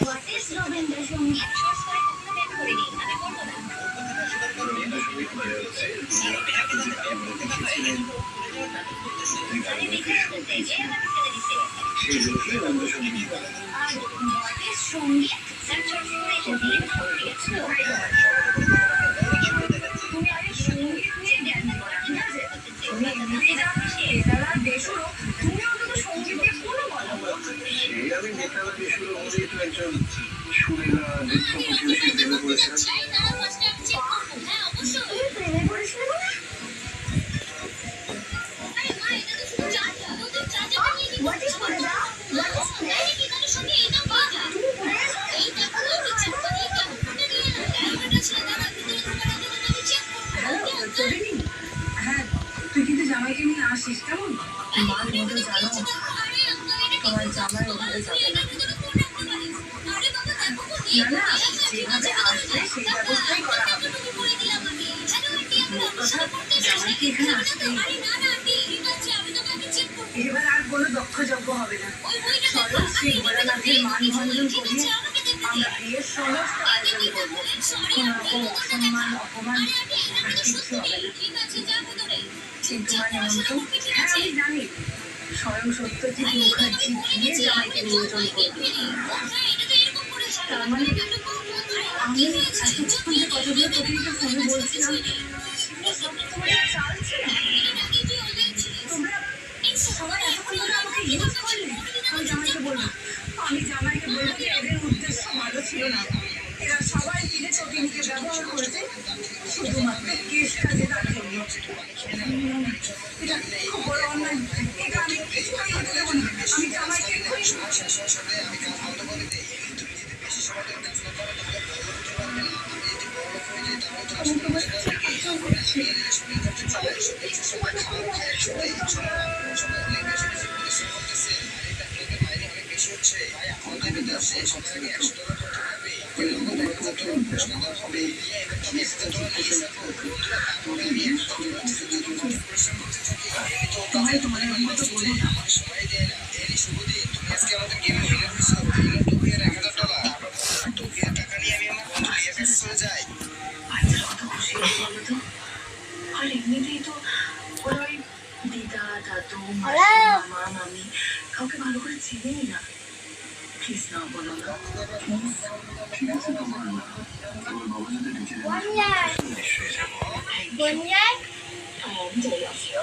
What is Rabindrasangeet? সহজ করে কখনো বের করে নিন, আমি বলবো না। আমি দেখে বলতে যে আমাকে ফেলে দিছে। আর হোয়াট ইজ সঙ্গীত? সেন্টার ফর দিন দিয়েছো। তুমি আগে সঙ্গীত নিয়ে জ্ঞান করা, ঠিক আছে? তুমি এমনিতে যাচ্ছি এছাড়া বেসুরো, তুমি অন্তত সঙ্গীত দিয়ে কোনো কথা বলো। আমি নেতারা বেসুরো বলেই তো একজন সুরেলা নৃত্য প্রতিবেশী প্রেমে পড়েছিলাম। তুমি প্রেমে পড়েছিলে বলে? হোয়াট ইজ করে দাও? হোয়াট ইজ করে? তুমি পড়ে এসো? হ্যালো চলিনি। হ্যাঁ, তুই কিন্তু জামাইকে নিয়ে আসিস কেমন? মা তুমি তো জানো তোমার জামাই ওখানে যাবে না। না না, যেভাবে আসবে সেই ব্যবস্থাই করা হবে। কথা জামাইকে এখানে আসতেই হবে। এবার আর কোনো দক্ষযজ্ঞ হবে না। চলো শ্রী ভোলানাথের মানভঞ্জন করিয়ে আমরা বিয়ের সমস্ত আয়োজন করবো। কোনো রকম অসম্মান অপমান আর কিচ্ছু হবে না। কিন্তু নিমন্ত্রণ, হ্যাঁ আমি জানি, স্বয়ং সত্যজিৎ মুখার্জি গিয়ে জামাইকে নিমন্ত্রণ করবে। তার মানে আমি এতক্ষণ যে কথাগুলো তোকে একটু ফোনে বলছিলাম সেগুলো সব তোমাদের চাল ছিল। তোমরা সবাই এতক্ষণ ধরে আমাকে ইউজ করলে। আমি জামাইকে বলবো যে এদের উদ্দেশ্য ভালো ছিল না। এরা সবাই মিলে চটিনিকে ব্যবহার করেছে শুধুমাত্র কেস কাজে তার জন্য। এটা খুব বড় অন্যায়। এটা আমি কিছুতেই হতে দেবো না। আমি জামাইকে আর এমনিতেই তো ওরা ওই দিদা দাদু মামা মামি কাউকে ভালো করে চেনেই না। প্লিজ না বলো না। ঠিক আছে তো বলো না। তোমার বাবা যদি ডেকে দেন নিশ্চয়ই যাবো।